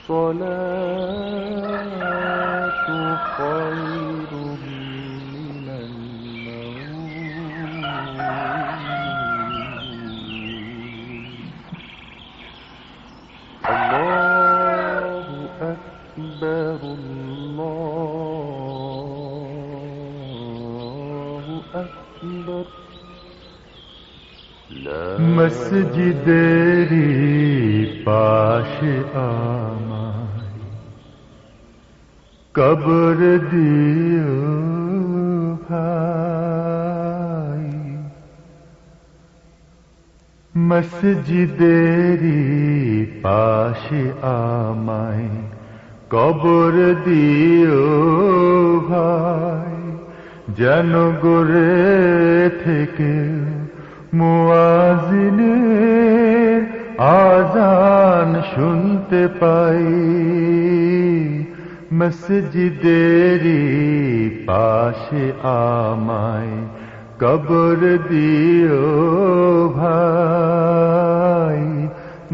الصلاة خير من النوم. الله أكبر الله أكبر. মসজিদেরি পাশে আমায় কবর দিও ভাই। মসজিদেরি পাশে আমায় কবর দিও ভাই। যেন গড়ে থেকে মুয়াজ্জিনের আযান শুনতে পাই। মসজিদেরি পাশে আমায় কবর দিও ভাই।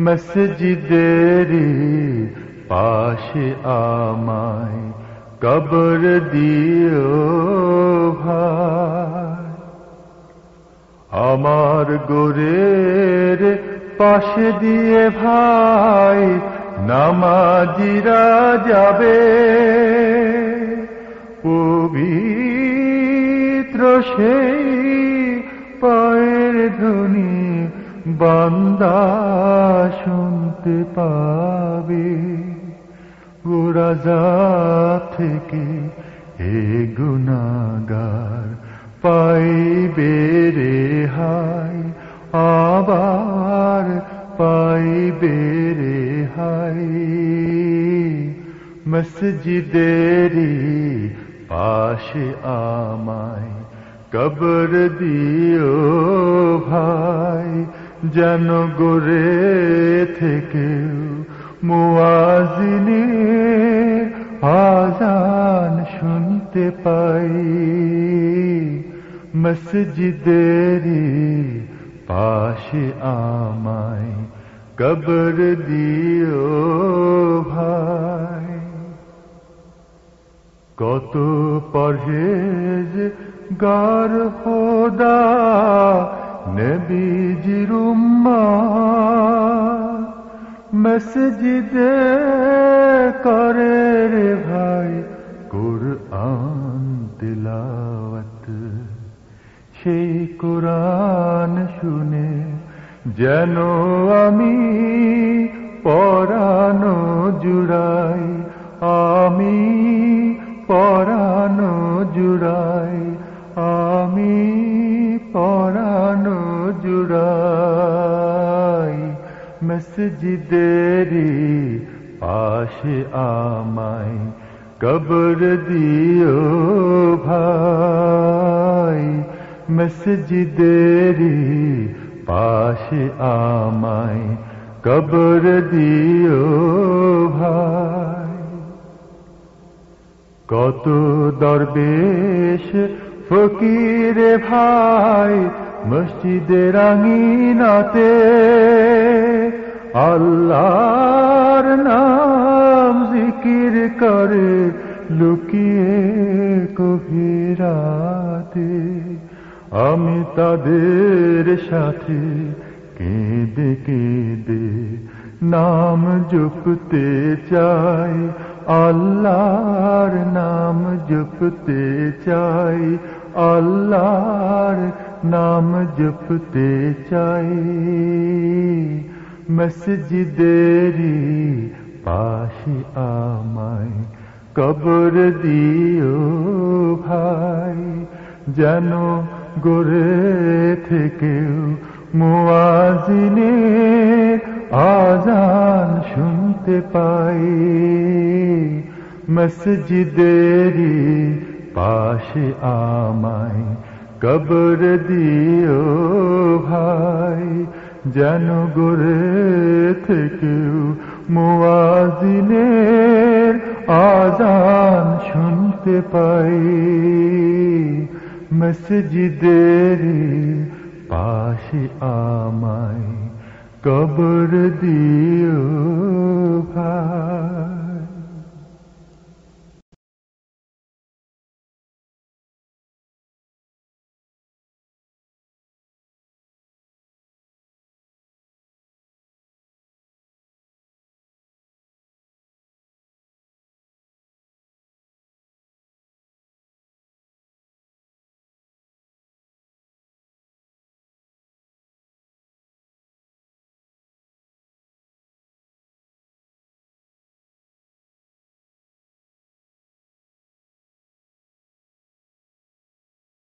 মসজিদেরি পাশে আমায় কবর দিও ভাই। আমার গোরের পাশে দিয়ে ভাই নামাজিরা যাবে। পবিত্র সেই পায়ের ধ্বনি বান্দা শুনতে পাবে। গোরাজা থেকে হে গুনাহগার পাইবে রেহাই। আবার পাইবে রেহাই। মসজিদেরি পাশে আমায় কবর দিও ভাই। যেন গড়ে থেকেও মুয়াজ্জিনের আযান শুনতে পাই। মসজিদেরি পাশে আমায় কবর দিও ভাই। কত পরহেজ গার খোদা নবীজির উম্মত মসজিদে করে রে ভাই কুরআন তিলাওয়াত। সেই কুরআন শুনে যেন আমি পরানো জুড়াই। আমি পরানো জুড়াই। আমি পরানো জুড়াই। মসজিদেরি পাশে আমায় কবর দিও ভাই। মসজিদেরি পাশে আমায় কবর দিও ভাই। কত দরবেশ ফকিরে ভাই মসজিদের আঙিনাতে আল্লাহর নাম জিকির করে লুকিয়ে গভীরাতে। আমি তাদের সাথে কেঁদে কেঁদে নাম জপতে চাই। আল্লাহর নাম জপতে চাই। আল্লাহর নাম জপতে চাই। মসজিদেরি পাশে আমায় কবর দিও ভাই। যেন গড়ে থেকেও মুয়াজ্জিনের আযান শুনতে পাই। মসজিদেরি পাশে আমায় কবর দিও ভাই। যেন গড়ে থেকেও মুয়াজ্জিনের আযান শুনতে পাই। মসজিদেরি পাশে আমায় কবর দিও ভাই।